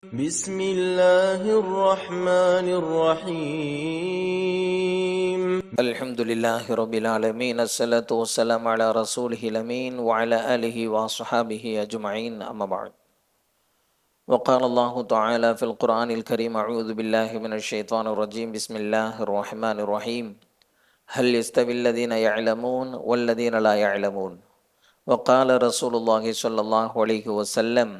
بسم الله الرحمن الرحيم الحمد لله رب العالمين الصلاة والسلام على رسوله الأمين وعلى آله وصحابه أجمعين أما بعد وقال الله تعالى في القرآن الكريم أعوذ بالله من الشيطان الرجيم بسم الله الرحمن الرحيم هل يستوي الذين يعلمون والذين لا يعلمون وقال رسول الله صلى الله عليه وسلم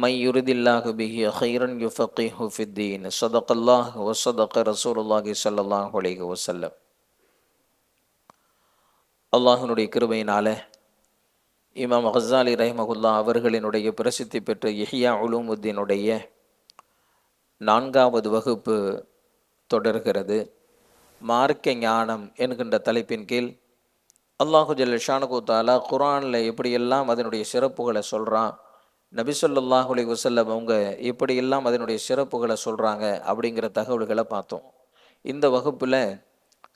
من يرد الله به خيرا يفقهه في الدين صدق الله وصدق رسول الله صلى الله عليه وسلم. அல்லாஹினுடைய கிருபையினால இமாம் கஸ்ஸாலி ரஹிமஹுல்லா அவர்களினுடைய பிரசித்தி பெற்ற இஹ்யா உலூமுத்தீனுடைய 4வது வகுப்பு தொடர்கிறது. மார்க்க ஞானம் என்கின்ற தலைப்பின் கீழ் அல்லாஹு ஜல்ல ஷானஹு தஆலா குர்ஆனில் எப்படியெல்லாம் அதனுடைய சிறப்புகளை சொல்கிறான், நபி ஸல்லல்லாஹு அலைஹி வஸல்லம் அவங்க எப்படியெல்லாம் அதனுடைய சிறப்புகளை சொல்கிறாங்க அப்படிங்கிற தகவல்களை பார்த்தோம். இந்த வகுப்பில்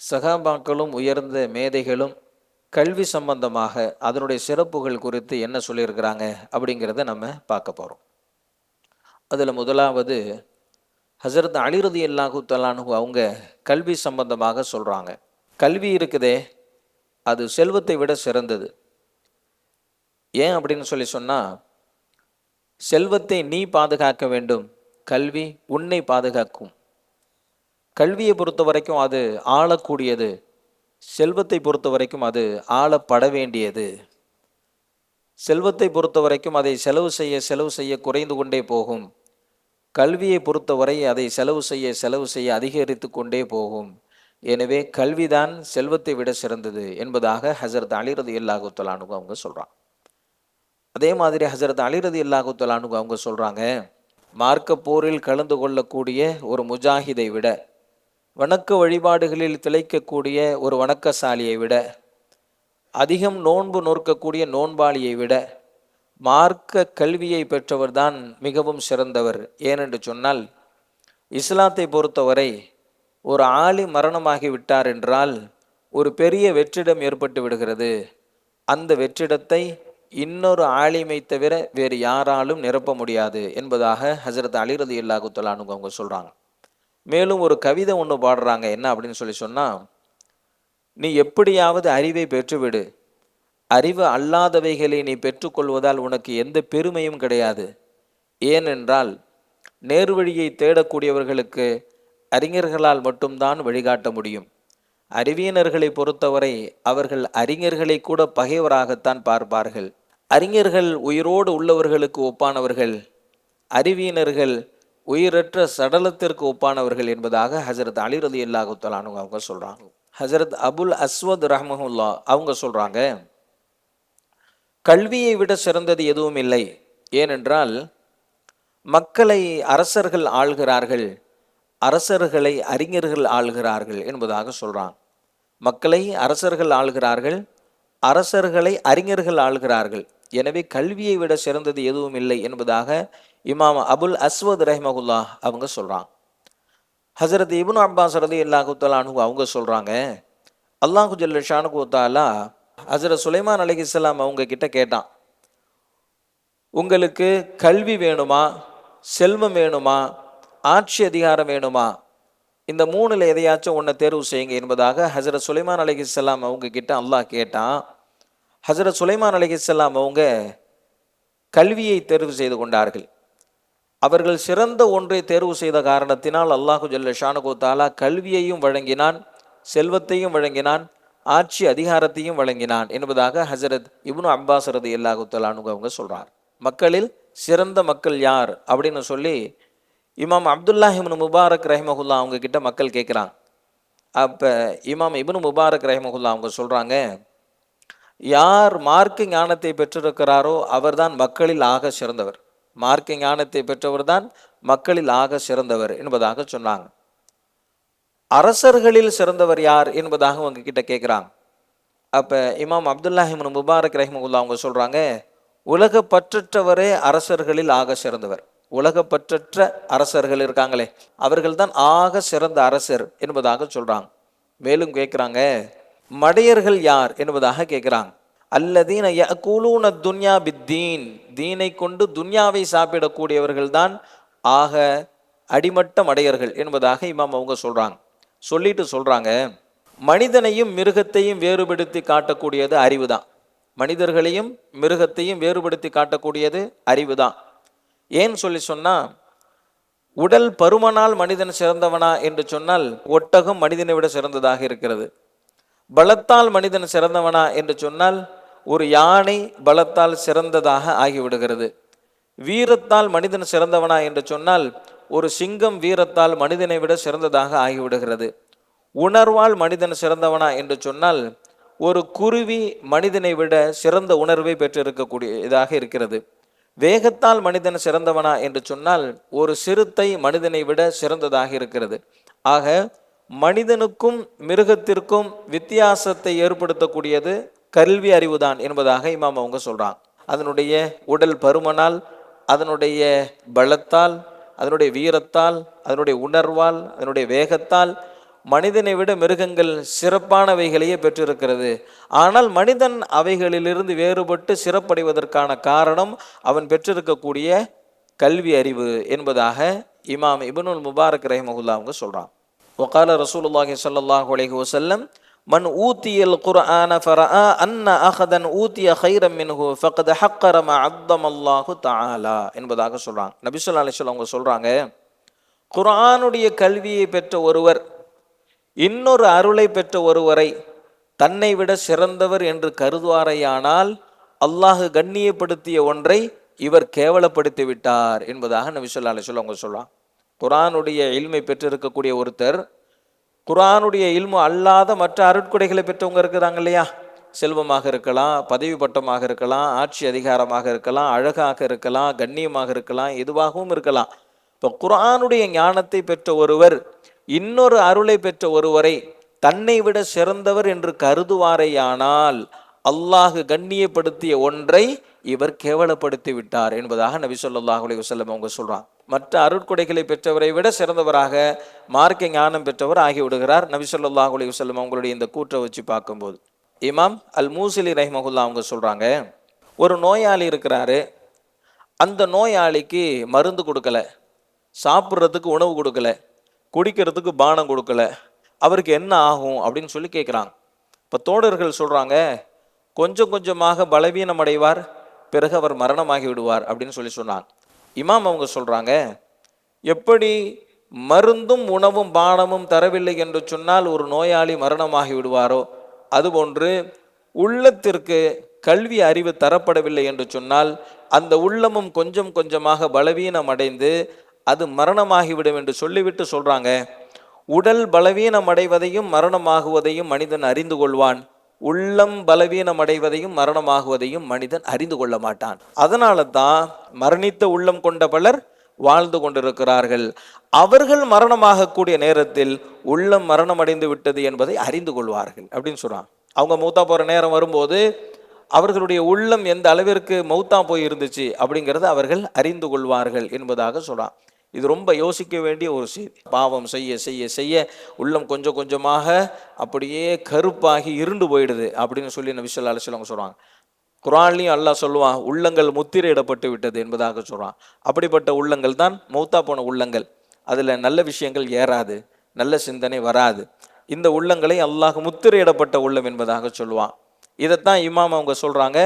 சஹாபாக்களும் உயர்ந்த மேதைகளும் கல்வி சம்பந்தமாக அதனுடைய சிறப்புகள் குறித்து என்ன சொல்லியிருக்கிறாங்க அப்படிங்கிறத நம்ம பார்க்க போகிறோம். அதில் முதலாவது ஹஸரத் அலி ரலியல்லாஹு தஆலா அன்ஹு அவங்க கல்வி சம்பந்தமாக சொல்கிறாங்க. கல்வி இருக்குதே அது செல்வத்தை விட சிறந்தது. ஏன் அப்படின்னு சொன்னால், செல்வத்தை நீ பாதுகாக்க வேண்டும், கல்வி உன்னை பாதுகாக்கும். கல்வியை பொறுத்த வரைக்கும் அது ஆளக்கூடியது, செல்வத்தை பொறுத்த வரைக்கும் அது ஆளப்பட வேண்டியது. செல்வத்தை பொறுத்த வரைக்கும் அதை செலவு செய்ய குறைந்து கொண்டே போகும். கல்வியை பொறுத்தவரை அதை செலவு செய்ய அதிகரித்து கொண்டே போகும். எனவே கல்விதான் செல்வத்தை விட சிறந்தது என்பதாக ஹஸரத் அலி ரலியல்லாஹு தஆலா அன்ஹு அவங்க சொல்கிறாங்க. அதே மாதிரி ஹஸரத் அலி ரலியல்லாஹு தஆலா அன்ஹு அவங்க சொல்கிறாங்க, மார்க்க போரில் கலந்து கொள்ளக்கூடிய ஒரு முஜாஹிதை விட, வணக்க வழிபாடுகளில் திளைக்கக்கூடிய ஒரு வணக்கசாலியை விட, அதிகம் நோன்பு நோற்கக்கூடிய நோன்பாளியை விட மார்க்க கல்வியை பெற்றவர்தான் மிகவும் சிறந்தவர். ஏனென்று சொன்னால், இஸ்லாத்தை பொறுத்தவரை ஒரு ஆலி மரணமாகி விட்டார் என்றால் ஒரு பெரிய வெற்றிடம் ஏற்பட்டு விடுகிறது. அந்த வெற்றிடத்தை இன்னொரு ஆலிமை தவிர வேறு யாராலும் நிரப்ப முடியாது என்பதாக ஹஸரத் அலி ரலியல்லாஹு தஆலா அன்ஹு அவங்க சொல்கிறாங்க. மேலும் ஒரு கவிதை ஒன்று பாடுறாங்க. என்ன அப்படின்னு சொன்னால், நீ எப்படியாவது அறிவை பெற்றுவிடு, அறிவு அல்லாதவைகளை நீ பெற்றுக்கொள்வதால் உனக்கு எந்த பெருமையும் கிடையாது. ஏனென்றால் நேர்வழியை தேடக்கூடியவர்களுக்கு அறிஞர்களால் மட்டும்தான் வழிகாட்ட முடியும். அறிவியனர்களை பொறுத்தவரை அவர்கள் அறிஞர்களை கூட பகைவராகத்தான் பார்ப்பார்கள். அறிஞர்கள் உயிரோடு உள்ளவர்களுக்கு ஒப்பானவர்கள், அறிவியனர்கள் உயிரற்ற சடலத்திற்கு ஒப்பானவர்கள் என்பதாக ஹஸரத் அலி ரலியல்லாஹு தஆலா அன்ஹு அவங்க சொல்கிறாங்க. ஹஸரத் அபுல் அஸ்வத் ரஹ்மஹுல்லா அவங்க சொல்கிறாங்க, கல்வியை விட சிறந்தது எதுவும் இல்லை. ஏனென்றால் மக்களை அரசர்கள் ஆள்கிறார்கள், அரசர்களை அறிஞர்கள் ஆள்கிறார்கள் என்பதாக சொல்கிறாங்க. மக்களை அரசர்கள் ஆள்கிறார்கள், அரசர்களை அறிஞர்கள் ஆள்கிறார்கள். எனவே கல்வியை விட சிறந்தது எதுவும் இல்லை என்பதாக இமாம் அபுல் அஸ்வத் ரஹ்மஹுல்லா அவங்க சொல்கிறாங்க. ஹஸரத் இப்னு அப்பாஸ் ரலியல்லாஹு தஆலா அன்ஹு அவங்க சொல்கிறாங்க, அல்லாஹு ஜல்ல ஷானஹு தஆலா ஹஸரத் சுலைமான் அலைஹிஸ்ஸலாம் அவங்க கிட்ட கேட்டான், உங்களுக்கு கல்வி வேணுமா, செல்வம் வேணுமா, ஆட்சி அதிகாரம் வேணுமா, இந்த மூணுல எதையாச்சும் ஒன்றை தேர்வு செய்யுங்க என்பதாக ஹஸரத் சுலைமான் அலைஹிஸ்ஸலாம் அவங்க கிட்ட அல்லாஹ் கேட்டான். ஹஸரத் சுலைமான் அலைஹிஸ்ஸலாம் அவங்க கல்வியை தேர்வு செய்து கொண்டார்கள். அவர்கள் சிறந்த ஒன்றை தேர்வு செய்த காரணத்தினால் அல்லாஹு ஜல்ல ஷானஹு தஆலா கல்வியையும் வழங்கினான், செல்வத்தையும் வழங்கினான், ஆட்சி அதிகாரத்தையும் வழங்கினான் என்பதாக ஹஸரத் இப்னு அப்பாஸ் ரலியல்லாஹு தஆலா அன்ஹு அவங்க சொல்றார். மக்களில் சிறந்த மக்கள் யார் அப்படின்னு சொல்லி இமாம் அப்துல்லாஹ் இப்னு முபாரக் ரஹிமஹுல்லா அவங்க கிட்ட மக்கள் கேட்குறாங்க. அப்போ இமாம் இப்னு முபாரக் ரஹிமஹுல்லா அவங்க சொல்கிறாங்க, யார் மார்க்க ஞானத்தை பெற்றிருக்கிறாரோ அவர்தான் மக்களில் ஆக சிறந்தவர். மார்க்க ஞானத்தை பெற்றவர் தான் மக்களில் ஆக சிறந்தவர் என்பதாக சொன்னாங்க. அரசர்களில் சிறந்தவர் யார் என்பதாக அவங்க கிட்ட கேட்குறாங்க. அப்போ இமாம் அப்துல்லாஹ் இப்னு முபாரக் ரஹிமஹுல்லா அவங்க சொல்கிறாங்க, உலக பற்றற்றவரே அரசர்களில் ஆக சிறந்தவர். உலகப்பற்றற்ற அரசர்கள் இருக்காங்களே அவர்கள் தான் ஆக சிறந்த அரசர் என்பதாக சொல்றாங்க. மேலும் கேட்குறாங்க, மடையர்கள் யார் என்பதாக கேட்குறாங்க. அல்லதீன யஅகூலூன துன்யா பித்தீன், தீனை கொண்டு துன்யாவை சாப்பிடக்கூடியவர்கள் தான் ஆக அடிமட்ட மடையர்கள் என்பதாக இமாம் அவங்க சொல்றாங்க. சொல்லிட்டு சொல்றாங்க, மனிதனையும் மிருகத்தையும் வேறுபடுத்தி காட்டக்கூடியது அறிவு தான். மனிதர்களையும் மிருகத்தையும் வேறுபடுத்தி காட்டக்கூடியது அறிவு தான். ஏன்னு சொல்லி சொன்னா, உடல் பருமனால் மனிதன் சிறந்தவனா என்று சொன்னால் ஒட்டகம் மனிதனை விட சிறந்ததாக இருக்கிறது. பலத்தால் மனிதன் சிறந்தவனா என்று சொன்னால் ஒரு யானை பலத்தால் சிறந்ததாக ஆகிவிடுகிறது. வீரத்தால் மனிதன் சிறந்தவனா என்று சொன்னால் ஒரு சிங்கம் வீரத்தால் மனிதனை விட சிறந்ததாக ஆகிவிடுகிறது. உணர்வால் மனிதன் சிறந்தவனா என்று சொன்னால் ஒரு குருவி மனிதனை விட சிறந்த உணர்வை பெற்றிருக்கக்கூடியதாக இருக்கிறது. வேகத்தால் மனிதன் சிறந்தவனா என்று சொன்னால் ஒரு சிறுத்தை மனிதனை விட சிறந்ததாக இருக்கிறது. ஆக மனிதனுக்கும் மிருகத்திற்கும் வித்தியாசத்தை ஏற்படுத்தக்கூடியது கல்வி அறிவுதான் என்பதாக இமாம் அவங்க சொல்றாங்க. அதனுடைய உடல் பருமனால், அதனுடைய பலத்தால், அதனுடைய வீரத்தால், அதனுடைய உணர்வால், அதனுடைய வேகத்தால் மனிதனை விட மிருகங்கள் சிறப்பானவைகளையே பெற்றிருக்கிறது. ஆனால் மனிதன் அவைகளிலிருந்து வேறுபட்டு சிறப்படைவதற்கான காரணம் அவன் பெற்றிருக்கக்கூடிய கல்வி அறிவு என்பதாக இமாம் இப்னுல் முபாரக் ரஹிமஹுல்லாஹ் அவங்க சொல்றான். வகால ரசூலுல்லாஹி ஸல்லல்லாஹு அலைஹி வஸல்லம் மன் ஊத்தியல் குர்ஆன ஃபரஆ அன்ன அஹதன் ஊத்திய கைரம் மின்ஹு ஃபக்த் ஹக்கர மா அத்தமல்லாஹு தஆலா என்பதாக சொல்றாங்க. நபி ஸல்லல்லாஹு அலைஹி வஸல்லம் அவங்க சொல்றாங்க, குர்ஆனுடைய கல்வியை பெற்ற ஒருவர் இன்னொரு அருளை பெற்ற ஒருவரை தன்னை விட சிறந்தவர் என்று கருதுவாரையானால் அல்லாஹ் கண்ணியப்படுத்திய ஒன்றை இவர் கேவலப்படுத்தி விட்டார் என்பதாக நபி ஸல்லல்லாஹு அலைஹி வஸல்லம் அவங்க சொல்றாங்க. குர்ஆனுடைய இல்மை பெற்றிருக்கக்கூடிய ஒருத்தர் குர்ஆனுடைய இல்மு அல்லாத மற்ற அருட்கொடைகளை பெற்றவங்க இருக்கிறாங்க இல்லையா, செல்வமாக இருக்கலாம், பதவி பட்டமாக இருக்கலாம், ஆட்சி அதிகாரமாக இருக்கலாம், அழகாக இருக்கலாம், கண்ணியமாக இருக்கலாம், எதுவாகவும் இருக்கலாம். இப்போ குர்ஆனுடைய ஞானத்தை பெற்ற ஒருவர் இன்னொரு அருளை பெற்ற ஒருவரை தன்னை விட சிறந்தவர் என்று கருதுவாரையானால் அல்லாஹ் கண்ணியப்படுத்திய ஒன்றை இவர் கேவலப்படுத்தி விட்டார் என்பதாக நபி ஸல்லல்லாஹு அலைஹி வஸல்லம் அவங்க சொல்றாங்க. மற்ற அருட்கொடைகளை பெற்றவரை விட சிறந்தவராக மார்க்க ஞானம் பெற்றவர் ஆகிவிடுகிறார் நபி ஸல்லல்லாஹு அலைஹி வஸல்லம் அவங்களுடைய இந்த கூற்றை வச்சு பார்க்கும்போது. இமாம் அல் மூசிலி ரஹிமஹுல்லாஹ் அவங்க சொல்றாங்க, ஒரு நோயாளி இருக்கிறாரு, அந்த நோயாளிக்கு மருந்து கொடுக்கல, சாப்பிட்றதுக்கு உணவு கொடுக்கல, குடிக்கிறதுக்கு பானம் கொடுக்கல, அவருக்கு என்ன ஆகும் அப்படின்னு சொல்லி கேட்குறாங்க. இப்போ தோழர்கள் சொல்றாங்க, கொஞ்சம் கொஞ்சமாக பலவீனம் அடைவார், பிறகு அவர் மரணமாகி விடுவார் அப்படின்னு சொல்லி சொன்னாங்க. இமாம் அவங்க சொல்றாங்க, எப்படி மருந்தும் உணவும் பானமும் தரவில்லை என்று சொன்னால் ஒரு நோயாளி மரணமாகி விடுவாரோ, அதுபோன்று உள்ளத்திற்கு கல்வி அறிவு தரப்படவில்லை என்று சொன்னால் அந்த உள்ளமும் கொஞ்சம் கொஞ்சமாக பலவீனம் அடைந்து அது மரணமாகிவிடும் என்று சொல்லிவிட்டு சொல்றாங்க, உடல் பலவீனம் அடைவதையும் மரணமாகுவதையும் மனிதன் அறிந்து கொள்வான், உள்ளம் பலவீனம் அடைவதையும் மரணமாகுவதையும் மனிதன் அறிந்து கொள்ள மாட்டான். அதனால தான் மரணித்த உள்ளம் கொண்ட பலர் வாழ்ந்து கொண்டிருக்கிறார்கள். அவர்கள் மரணமாகக்கூடிய நேரத்தில் உள்ளம் மரணம் அடைந்து விட்டது என்பதை அறிந்து கொள்வார்கள் அப்படின்னு சொல்றான். அவங்க மௌத்தா போற நேரம் வரும்போது அவர்களுடைய உள்ளம் எந்த அளவிற்கு மௌத்தா போய் இருந்துச்சு அப்படிங்கிறத அவர்கள் அறிந்து கொள்வார்கள் என்பதாக சொல்றான். இது ரொம்ப யோசிக்க வேண்டிய ஒரு செய்தி. பாவம் செய்ய செய்ய செய்ய உள்ளம் கொஞ்சம் கொஞ்சமாக அப்படியே கருப்பாகி இருண்டு போயிடுது அப்படின்னு சொல்லி நபி ஸல்லல்லாஹு அலைஹி வஸல்லம் சொல்றாங்க. குர்ஆன்லயும் அல்லாஹ் சொல்லுவான், உள்ளங்கள் முத்திரையிடப்பட்டு விட்டது என்பதாக சொல்றான். அப்படிப்பட்ட உள்ளங்கள் தான் மௌத்தா போன உள்ளங்கள். அதுல நல்ல விஷயங்கள் ஏறாது, நல்ல சிந்தனை வராது. இந்த உள்ளங்களை அல்லாஹ் முத்திரையிடப்பட்ட உள்ளம் என்பதாக சொல்லுவான். இதைத்தான் இமாம் அவங்க சொல்றாங்க,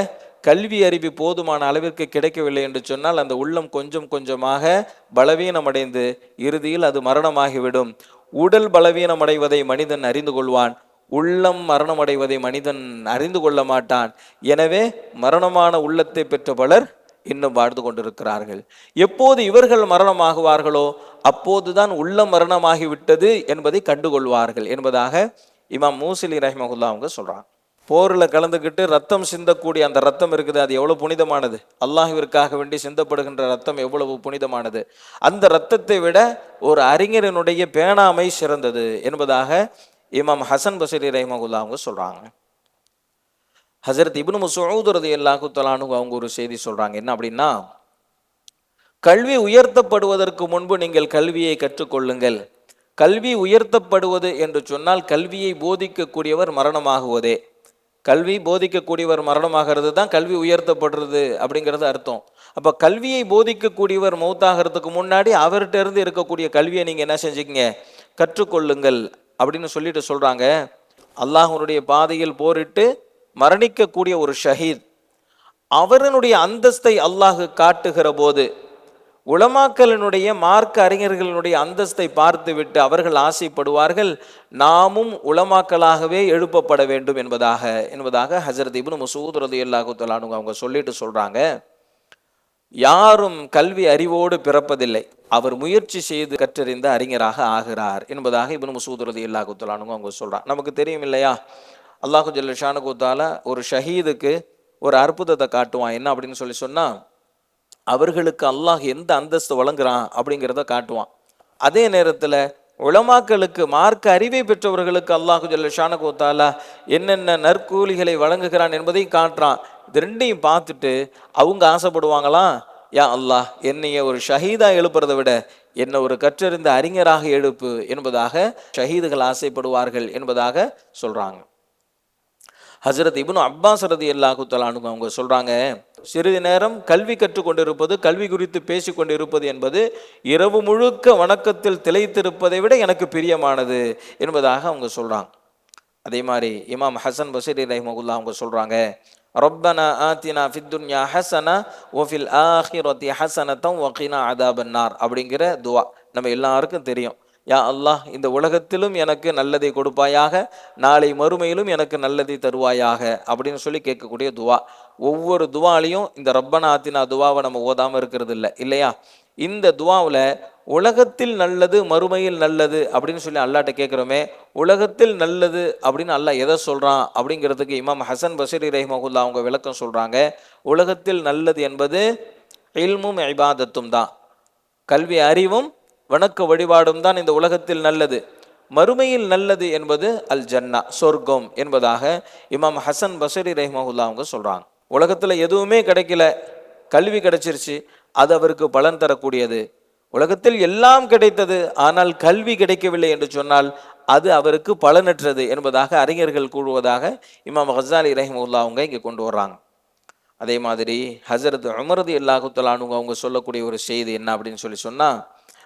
கல்வி அறிவு போதுமான அளவிற்கு கிடைக்கவில்லை என்று சொன்னால் அந்த உள்ளம் கொஞ்சம் கொஞ்சமாக பலவீனம் அடைந்து இறுதியில் அது மரணமாகிவிடும். உடல் பலவீனம் அடைவதை மனிதன் அறிந்து கொள்வான், உள்ளம் மரணம் அடைவதை மனிதன் அறிந்து கொள்ள மாட்டான். எனவே மரணமான உள்ளத்தை பெற்ற பலர் இன்னும் வாழ்ந்து கொண்டிருக்கிறார்கள். எப்போது இவர்கள் மரணமாகுவார்களோ அப்போதுதான் உள்ளம் மரணமாகிவிட்டது என்பதை கண்டுகொள்வார்கள் என்பதாக இமாம் மூசிலி ரஹிமஹுல்லாஹ் அவங்க சொல்றாங்க. போரில் கலந்துக்கிட்டு ரத்தம் சிந்தக்கூடிய அந்த ரத்தம் இருக்குது, அது எவ்வளவு புனிதமானது, அல்லாஹ்விற்காக வேண்டி சிந்தப்படுகின்ற ரத்தம் எவ்வளவு புனிதமானது. அந்த ரத்தத்தை விட ஒரு அறிஞரனுடைய பேணாமை சிறந்தது என்பதாக இமாம் ஹசன் பஸ்ரி ரஹிமஹுல்லாஹ் அவங்க சொல்றாங்க. ஹஸரத் இப்னு மஸ்ஊத் ரலியல்லாஹு தஆலா அன்ஹு அவங்க ஒரு செய்தி சொல்றாங்க. என்ன அப்படின்னா, கல்வி உயர்த்தப்படுவதற்கு முன்பு நீங்கள் கல்வியை கற்றுக்கொள்ளுங்கள். கல்வி உயர்த்தப்படுவது என்று சொன்னால் கல்வியை போதிக்கக்கூடியவர் மரணமாகுவதே. கல்வி போதிக்கக்கூடியவர் மரணமாகிறது தான் கல்வி உயர்த்தப்படுறது அப்படிங்கிறது அர்த்தம். அப்போ கல்வியை போதிக்கக்கூடியவர் மௌத்தாகிறதுக்கு முன்னாடி அவர்கிட்ட இருந்து இருக்கக்கூடிய கல்வியை நீங்கள் என்ன செஞ்சுக்கிங்க, கற்றுக்கொள்ளுங்கள் அப்படின்னு சொல்லிட்டு சொல்கிறாங்க. அல்லாஹ்வுடைய பாதையில் போரிட்டு மரணிக்கக்கூடிய ஒரு ஷஹீத், அவரனுடைய அந்தஸ்தை அல்லாஹ் காட்டுகிற போது உலமாக்களினுடைய மார்க்க அறிஞர்களினுடைய அந்தஸ்தை பார்த்துவிட்டு அவர்கள் ஆசைப்படுவார்கள், நாமும் உலமாக்களாகவே எழுப்பப்பட வேண்டும் என்பதாக ஹஜரத் இப்னு மஸ்ஊத் ரலியல்லாஹு தஆலா அன்ஹு அவங்க சொல்லிட்டு சொல்றாங்க. யாரும் கல்வி அறிவோடு பிறப்பதில்லை, அவர் முயற்சி செய்து கற்றறிந்த அறிஞராக ஆகிறார் என்பதாக இப்னு மஸ்ஊத் ரலியல்லாஹு தஆலா அன்ஹு அவங்க சொல்றாங்க. நமக்கு தெரியும் இல்லையா, அல்லாஹு ஜல்ல ஷானஹு தஆலா ஒரு ஷஹீதுக்கு ஒரு அற்புதத்தை காட்டுவான். என்ன அப்படின்னு சொன்னா, அவர்களுக்கு அல்லாஹ் எந்த அந்தஸ்து வழங்குறான் அப்படிங்கிறத காட்டுவான். அதே நேரத்தில் உலமாக்களுக்கு மார்க்க அறிவை பெற்றவர்களுக்கு அல்லாஹு ஜல்ல ஷானஹு தஆலா என்னென்ன நற்கூலிகளை வழங்குகிறான் என்பதை காட்டுறான். இது ரெண்டையும் பார்த்துட்டு அவங்க ஆசைப்படுவாங்களாம், யா அல்லாஹ் என்னைய ஒரு ஷஹீதா எழுப்புறதை விட என்ன ஒரு கற்றறிந்த அறிஞராக எழுப்பு என்பதாக ஷஹீதுகள் ஆசைப்படுவார்கள் என்பதாக சொல்றாங்க. ஹஜரத் இப்னு அப்பாஸ் ரலியல்லாஹு தஆலா அன்ஹு அவங்க சொல்றாங்க, சிறிது நேரம் கல்வி கற்றுக்கொண்டிருப்பது, கல்வி குறித்து பேசிக்கொண்டிருப்பது என்பது இரவு முழுக்க வணக்கத்தில் திளைத்திருப்பதை விட எனக்கு பிரியமானது என்பதாக அவங்க சொல்றாங்க. அதே மாதிரி இமாம் ஹசன் பஸ்ரி ரஹிமஹுல்லாஹ் அவங்க சொல்றாங்க, ரப்பனா ஆத்தினா ஃபித் துன்யா ஹஸனா வ ஃபில் ஆஹிரத்தி ஹஸனத்தன் வ கினா அதாபன்னார் அப்படிங்கிற துவா நம்ம எல்லாருக்கும் தெரியும். யா அல்லாஹ் இந்த உலகத்திலும் எனக்கு நல்லதை கொடுப்பாயாக, நாளை மறுமையிலும் எனக்கு நல்லதை தருவாயாக அப்படின்னு சொல்லி கேட்கக்கூடிய துவா. ஒவ்வொரு துவாலையும் இந்த ரப்பனா ஆத்தினா துவாவை நம்ம ஓதாமல் இருக்கிறது இல்லையா? இந்த துவாவில் உலகத்தில் நல்லது மறுமையில் நல்லது அப்படின்னு சொல்லி அல்லாட்ட கேட்குறோமே, உலகத்தில் நல்லது அப்படின்னு அல்லாஹ் எதை சொல்கிறான் அப்படிங்கிறதுக்கு இமாம் ஹசன் பஸ்ரி ரஹிமஹுல்லாஹ் அவங்க விளக்கம் சொல்கிறாங்க. உலகத்தில் நல்லது என்பது இல்மும் இபாதத்தும் தான், கல்வி அறிவும் வணக்க வழிபாடும் தான் இந்த உலகத்தில் நல்லது. மறுமையில் நல்லது என்பது அல் ஜன்னா சொர்க்கம் என்பதாக இமாம் ஹசன் பஸ்ரி ரஹிமஹுல்லாஹ் அவங்க சொல்கிறாங்க. உலகத்தில் எதுவுமே கிடைக்கல, கல்வி கிடைச்சிருச்சு, அது அவருக்கு பலன் தரக்கூடியது. உலகத்தில் எல்லாம் கிடைத்தது, ஆனால் கல்வி கிடைக்கவில்லை என்று சொன்னால் அது அவருக்கு பலனற்றது என்பதாக அறிஞர்கள் கூறுவதாக இமாம் கஸாலி ரஹிமஹுல்லாஹ் அவங்க இங்கே கொண்டு வர்றாங்க. அதே மாதிரி ஹஜரத் உமர் ரலியல்லாஹு தஆலா அன்ஹு அவங்க சொல்லக்கூடிய ஒரு செய்தி என்ன அப்படின்னு சொன்னால்,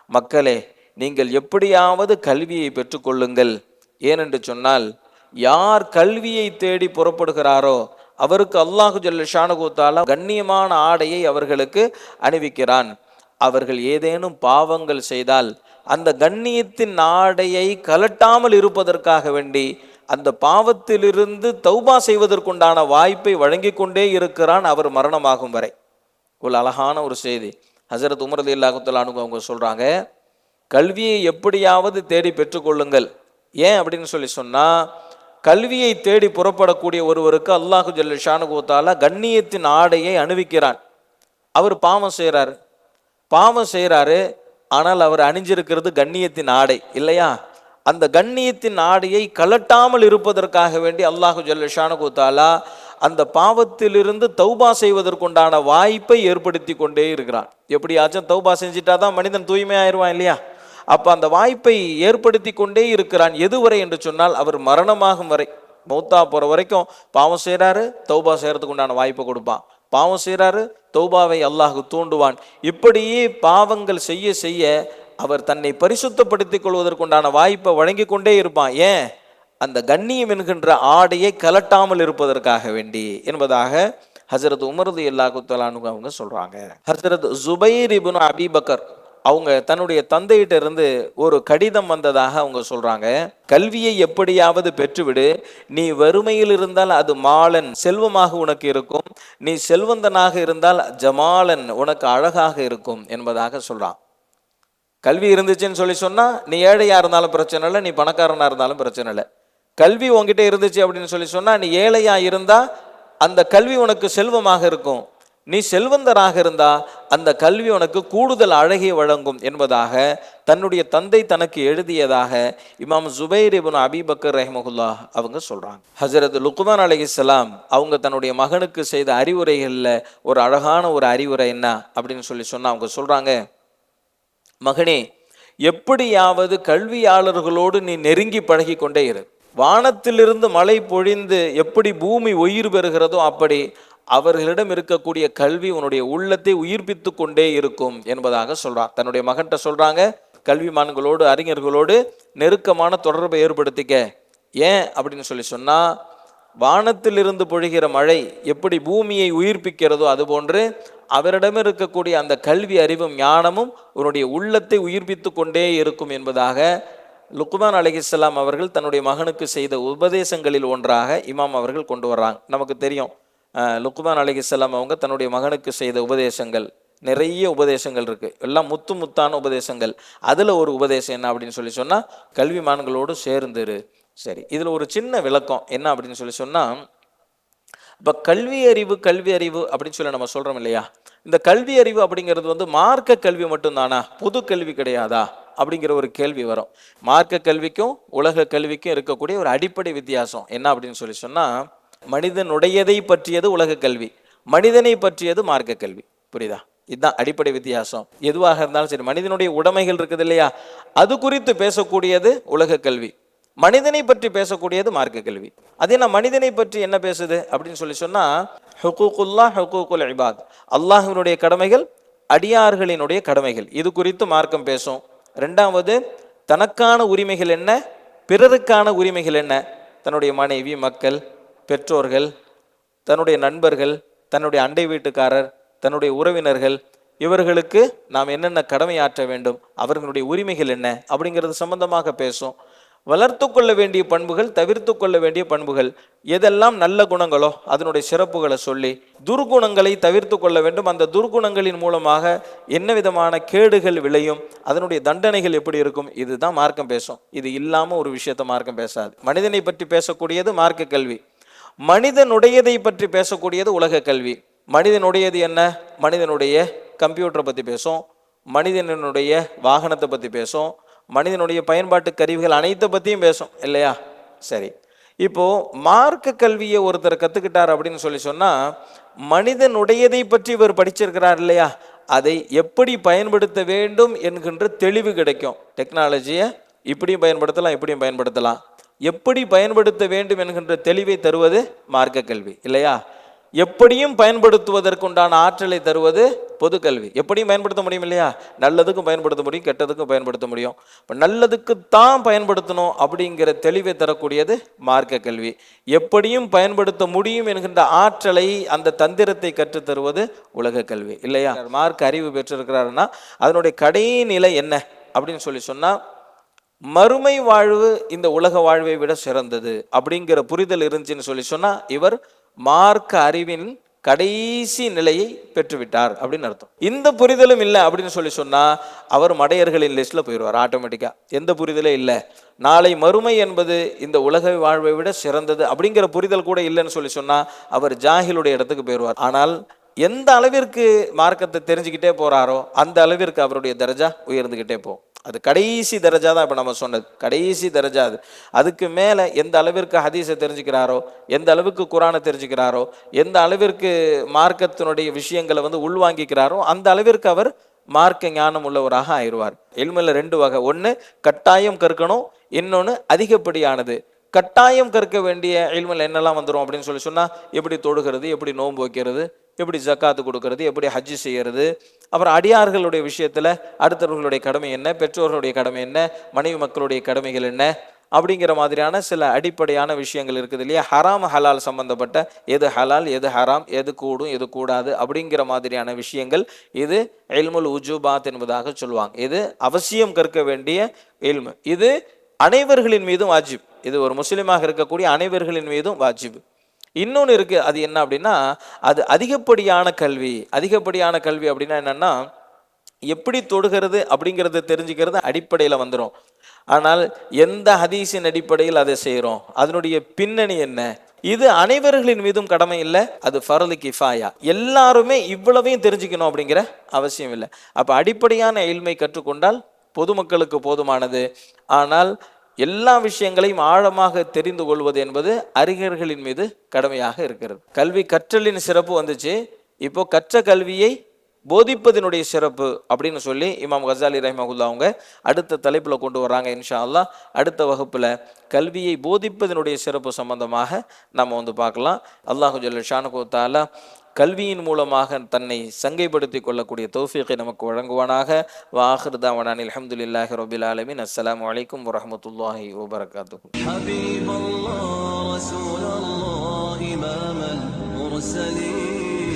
மக்களே நீங்கள் எப்படியாவது கல்வியை பெற்றுக்கொள்ளுங்கள். ஏனென்று சொன்னால் யார் கல்வியை தேடி புறப்படுகிறாரோ அவருக்கு அல்லாஹு ஜல்ல ஷானஹு தஆலா கண்ணியமான ஆடையை அவர்களுக்கு அணிவிக்கிறான். அவர்கள் ஏதேனும் பாவங்கள் செய்தால் அந்த கண்ணியத்தின் ஆடையை கலட்டாமல் இருப்பதற்காக வேண்டி அந்த பாவத்திலிருந்து தௌபா செய்வதற்குண்டான வாய்ப்பை வழங்கி கொண்டே இருக்கிறான் அவர் மரணமாகும் வரை. ஒரு அழகான ஒரு செய்தி. ஹஜரத் உமர் ரலியல்லாஹு தஆலா அன்ஹு அவங்க சொல்றாங்க, கல்வியை எப்படியாவது தேடி பெற்றுக்கொள்ளுங்கள். ஏன் அப்படின்னு சொன்னால், கல்வியை தேடி புறப்படக்கூடிய ஒருவருக்கு அல்லாஹு ஜல்ல ஷானஹு தஆலா கண்ணியத்தின் ஆடையை அணிவிக்கிறான். அவர் பாவம் செய்கிறாரு, ஆனால் அவர் அணிஞ்சிருக்கிறது கண்ணியத்தின் ஆடை இல்லையா? அந்த கண்ணியத்தின் ஆடையை கலட்டாமல் இருப்பதற்காக வேண்டி அல்லாஹு ஜல்ல ஷானஹு தஆலா அந்த பாவத்திலிருந்து தௌபா செய்வதற்குண்டான வாய்ப்பை ஏற்படுத்தி கொண்டே இருக்கிறான். எப்படியாச்சும் தௌபா செஞ்சிட்டா தான் மனிதன் தூய்மையாயிருவான் இல்லையா? அப்போ அந்த வாய்ப்பை ஏற்படுத்தி கொண்டே இருக்கிறான். எதுவரை என்று சொன்னால் அவர் மரணமாகும் வரை, மௌத்தா போகிற வரைக்கும் பாவம் செய்கிறாரு, தௌபா செய்கிறதுக்கு உண்டான வாய்ப்பை கொடுப்பான். பாவம் செய்கிறாரு, தௌபாவை அல்லாஹ் தூண்டுவான். இப்படியே பாவங்கள் செய்ய செய்ய அவர் தன்னை பரிசுத்தப்படுத்திக் கொள்வதற்குண்டான வாய்ப்பை வழங்கி கொண்டே இருப்பான். ஏன்? அந்த கண்ணியம் என்கின்ற ஆடையை கலட்டாமல் இருப்பதற்காக வேண்டி என்பதாக ஹஜரத் உமர் ரலியல்லாஹு தஆலா அன்ஹு அவங்க சொல்றாங்க. ஹஜரத் ஜுபைர் இப்னு அபி பக்கர் அவங்க தன்னுடைய தந்தையிட்ட இருந்து ஒரு கடிதம் வந்ததாக அவங்க சொல்றாங்க. கல்வியை எப்படியாவது பெற்றுவிடு, நீ வறுமையில் இருந்தால் அது மாலன் செல்வமாக உனக்கு இருக்கும், நீ செல்வந்தனாக இருந்தால் ஜமாலன் உனக்கு அழகாக இருக்கும் என்பதாக சொல்றான். கல்வி இருந்துச்சுன்னு சொன்னா நீ ஏழையா இருந்தாலும் பிரச்சனை இல்லை, நீ பணக்காரனா இருந்தாலும் பிரச்சனை இல்லை. கல்வி உங்ககிட்ட இருந்துச்சு அப்படின்னு சொன்னா நீ ஏழையா இருந்தா அந்த கல்வி உனக்கு செல்வமாக இருக்கும், நீ செல்வந்தராக இருந்தா அந்த கல்வி உனக்கு கூடுதல் அழகை வழங்கும் என்பதாக தன்னுடைய தந்தை தனக்கு எழுதியதாக இமாம் ஜுபைர் இப்னு அபி பக்கர் ரஹிமஹுல்லாஹ் அவங்க சொல்றாங்க. ஹஜரத் லுக்மான் அலைஹிஸ்ஸலாம் அவங்க தன்னுடைய மகனுக்கு செய்த அறிவுரைகளில் ஒரு அழகான ஒரு அறிவுரை என்ன அப்படின்னு சொன்னா அவங்க சொல்றாங்க, மகனே எப்படியாவது கல்வியாளர்களோடு நீ நெருங்கி பழகி கொண்டே இரு. வானத்திலிருந்து மழை பொழிந்து எப்படி பூமி உயிர் பெறுகிறதோ அப்படி அவர்களிடம் இருக்கக்கூடிய கல்வி உன்னுடைய உள்ளத்தை உயிர்ப்பித்து கொண்டே இருக்கும் என்பதாக சொல்றான். தன்னுடைய மகன்கிட்ட சொல்றாங்க, கல்விமான்களோடு அறிஞர்களோடு நெருக்கமான தொடர்பை ஏற்படுத்திக்க. ஏன் அப்படின்னு சொன்னா, வானத்திலிருந்து பொழிகிற மழை எப்படி பூமியை உயிர்ப்பிக்கிறதோ அதுபோன்று அவரிடம் இருக்கக்கூடிய அந்த கல்வி அறிவும் ஞானமும் உன்னுடைய உள்ளத்தை உயிர்ப்பித்து கொண்டே இருக்கும் என்பதாக லுக்மான் அலைஹிஸ்ஸலாம் அவர்கள் தன்னுடைய மகனுக்கு செய்த உபதேசங்களில் ஒன்றாக இமாம் அவர்கள் கொண்டு வர்றாங்க. நமக்கு தெரியும், லுக்மான் அலைஹிஸ்ஸலாம் அவங்க தன்னுடைய மகனுக்கு செய்த உபதேசங்கள் நிறைய உபதேசங்கள் இருக்கு, எல்லாம் முத்து முத்தான உபதேசங்கள். அதுல ஒரு உபதேசம் என்ன அப்படின்னு சொன்னா, கல்விமான்களோடு சேர்ந்துரு. சரி, இதுல ஒரு சின்ன விளக்கம் என்ன அப்படின்னு சொன்னா, இப்போ கல்வி அறிவு அப்படின்னு சொல்லி நம்ம சொல்றோம் இல்லையா, இந்த கல்வி அறிவு அப்படிங்கிறது மார்க்க கல்வி மட்டும்தானா, பொது கல்வி கிடையாதா அப்படிங்கிற ஒரு கேள்வி வரும். மார்க்க கல்விக்கும் உலக கல்விக்கும் இருக்கக்கூடிய ஒரு அடிப்படை வித்தியாசம் என்ன அப்படின்னு சொன்னா, மனிதனுடையதை பற்றியது உலக கல்வி, மனிதனை பற்றியது மார்க்க கல்வி. புரியுதா? இதுதான் அடிப்படை வித்தியாசம். எதுவாக இருந்தாலும் சரி, மனிதனுடைய உடைமைகள் இருக்குது இல்லையா, அது குறித்து பேசக்கூடியது உலக கல்வி, மனிதனை பற்றி பேசக்கூடியது மார்க்க கல்வி. அது என்ன, மனிதனை பற்றி என்ன பேசுது அப்படின்னு சொன்னா, ஹுகூகுல்லாஹ் ஹுகூகுல் இபாத், அல்லாஹ்வினுடைய கடமைகள் அடியார்களினுடைய கடமைகள், இது குறித்து மார்க்கம் பேசும். ரெண்டாவது, தனக்கான உரிமைகள் என்ன, பிறருக்கான உரிமைகள் என்ன, தன்னுடைய மனைவி, மக்கள், பெற்றோர்கள், தன்னுடைய நண்பர்கள், தன்னுடைய அண்டை வீட்டுக்காரர், தன்னுடைய உறவினர்கள், இவர்களுக்கு நாம் என்னென்ன கடமையாற்ற வேண்டும், அவர்களுடைய உரிமைகள் என்ன அப்படிங்கிறது சம்பந்தமாக பேசும். வளர்த்து கொள்ள வேண்டிய பண்புகள், தவிர்த்து கொள்ள வேண்டிய பண்புகள், எதெல்லாம் நல்ல குணங்களோ அதனுடைய சிறப்புகளை சொல்லி, துர்குணங்களை தவிர்த்து கொள்ள வேண்டும், அந்த துர்குணங்களின் மூலமாக என்ன விதமான கேடுகள் விளையும், அதனுடைய தண்டனைகள் எப்படி இருக்கும், இதுதான் மார்க்கம் பேசும். இது இல்லாம ஒரு விஷயத்த மார்க்கம் பேசாது. மனிதனை பற்றி பேசக்கூடியது மார்க்க கல்வி, மனிதனுடையதை பற்றி பேசக்கூடியது உலக கல்வி. மனிதனுடையது என்ன, மனிதனுடைய கம்ப்யூட்டரை பற்றி பேசும், மனிதனுடைய வாகனத்தை பற்றி பேசும், மனிதனுடைய பயன்பாட்டு கருவிகள் அனைத்தை பற்றியும் பேசும் இல்லையா. சரி, இப்போ மார்க்க கல்வியை ஒருத்தர் கற்றுக்கிட்டார் அப்படின்னு சொன்னா, மனிதனுடையதை பற்றி இவர் படிச்சிருக்கிறார் இல்லையா, அதை எப்படி பயன்படுத்த வேண்டும் என்கின்ற தெளிவு கிடைக்கும். டெக்னாலஜியை இப்படியும் பயன்படுத்தலாம், இப்படியும் பயன்படுத்தலாம், எப்படி பயன்படுத்த வேண்டும் என்கின்ற தெளிவை தருவது மார்க்க கல்வி இல்லையா. எப்படியும் பயன்படுத்துவதற்குண்டான ஆற்றலை தருவது பொது கல்வி. எப்படியும் பயன்படுத்த முடியும் இல்லையா, நல்லதுக்கும் பயன்படுத்த முடியும், கெட்டதுக்கும் பயன்படுத்த முடியும். இப்போ நல்லதுக்குத்தான் பயன்படுத்தணும் அப்படிங்கிற தெளிவை தரக்கூடியது மார்க்க கல்வி. எப்படியும் பயன்படுத்த முடியும் என்கின்ற ஆற்றலை, அந்த தந்திரத்தை கற்றுத்தருவது உலக கல்வி இல்லையா. மார்க்க அறிவு பெற்றிருக்கிறாருன்னா அதனுடைய கடைநிலை என்ன அப்படின்னு சொன்னா, மறுமை வாழ்வு இந்த உலக வாழ்வை விட சிறந்தது அப்படிங்கிற புரிதல் இருந்துச்சுன்னு சொன்னா, இவர் மார்க்க அறிவின் கடைசி நிலையை பெற்றுவிட்டார் அப்படின்னு அர்த்தம். இந்த புரிதலும் இல்லை அப்படின்னு சொன்னா, அவர் மடையர்களின் லிஸ்ட்ல போயிடுவார் ஆட்டோமேட்டிக்கா. எந்த புரிதலே இல்லை, நாளை மறுமை என்பது இந்த உலக வாழ்வை விட சிறந்தது அப்படிங்கிற புரிதல் கூட இல்லைன்னு சொன்னா, அவர் ஜாஹிலுடைய இடத்துக்கு போயிடுவார். ஆனால் எந்த அளவிற்கு மார்க்கத்தை தெரிஞ்சுக்கிட்டே போறாரோ அந்த அளவிற்கு அவருடைய தரஜா உயர்ந்துகிட்டே போகும். அது கடைசி தரஜா தான் இப்போ நம்ம சொன்னது, கடைசி தரஜா அது. அதுக்கு மேலே எந்த அளவிற்கு ஹதீஸை தெரிஞ்சுக்கிறாரோ, எந்த அளவுக்கு குரானை தெரிஞ்சுக்கிறாரோ, எந்த அளவிற்கு மார்க்கத்தினுடைய விஷயங்களை உள்வாங்கிக்கிறாரோ அந்த அளவிற்கு அவர் மார்க்க ஞானம் உள்ளவராக ஆயிடுவார். இல்மில் ரெண்டு வகை, ஒன்று கட்டாயம் கற்கணும், இன்னொன்று அதிகப்படியானது. கட்டாயம் கற்க வேண்டிய இல்மில் என்னெல்லாம் வந்துடும் அப்படின்னு சொன்னா, எப்படி தொழுகிறது, எப்படி நோன்பு வைக்கிறது, எப்படி ஜக்காத்து கொடுக்கறது, எப்படி ஹஜ்ஜி செய்யறது, அப்புறம் அடியார்களுடைய விஷயத்தில் அடுத்தவர்களுடைய கடமை என்ன, பெற்றோர்களுடைய கடமை என்ன, மனைவி மக்களுடைய கடமைகள் என்ன அப்படிங்கிற மாதிரியான சில அடிப்படையான விஷயங்கள் இருக்குது இல்லையா. ஹராம் ஹலால் சம்பந்தப்பட்ட எது ஹலால் எது ஹராம், எது கூடும் எது கூடாது அப்படிங்கிற மாதிரியான விஷயங்கள், இது இல்முல் உஜூபாத் என்பதாக சொல்லுவாங்க. இது அவசியம் கற்க வேண்டிய இல்மு, இது அனைவர்களின் மீதும் வாஜிப், இது ஒரு முஸ்லிமாக இருக்கக்கூடிய அனைவர்களின் மீதும் வாஜிப். இன்னொன்று இருக்கு, அது என்ன அப்படின்னா, அது அதிகப்படியான கல்வி. அதிகப்படியான கல்வி அப்படின்னா என்னன்னா, எப்படி தொடுகிறது அப்படிங்கிறத தெரிஞ்சுக்கிறது அடிப்படையில் வந்துடும். ஆனால் எந்த ஹதீஸின் அடிப்படையில் அதை செய்கிறோம், அதனுடைய பின்னணி என்ன, இது அனைவர்களின் மீதும் கடமை இல்லை, அது ஃபர்லு கிஃபாயா. எல்லாருமே இவ்வளவையும் தெரிஞ்சுக்கணும் அப்படிங்கிற அவசியம் இல்லை. அப்போ அடிப்படையான இல்மை கற்றுக்கொண்டால் பொதுமக்களுக்கு போதுமானது. ஆனால் எல்லா விஷயங்களையும் ஆழமாக தெரிந்து கொள்வது என்பது அறிஞர்களின் மீது கடமையாக இருக்கிறது. கல்வி கற்றலின் சிறப்பு வந்துச்சு. இப்போ கற்ற கல்வியை போதிப்பதனுடைய சிறப்பு அப்படின்னு சொல்லி இமாம் கசாலி ரஹ்மஹுல்லா அவங்க அடுத்த தலைப்பில் கொண்டு வர்றாங்க. இன்ஷா அல்லாஹ் அடுத்த வகுப்பில் கல்வியை போதிப்பதனுடைய சிறப்பு சம்பந்தமாக நம்ம பார்க்கலாம். அல்லாஹு ஜல்ல ஷானஹு தஆலா கல்வியின் மூலமாக தன்னை சங்கைப்படுத்திக் கொள்ளக்கூடிய தௌஃபீகை நமக்கு வழங்குவானாக. வாஹிர் தஅவானா அல்ஹம்துலில்லாஹி ரப்பில் ஆலமீன். அஸ்ஸலாமு அலைக்கும் வரஹ்மத்துல்லாஹி வபரகாத்துஹு. ஹபீபல்லாஹ் ரசூலல்லாஹ் இமாமல் முர்சலீன்.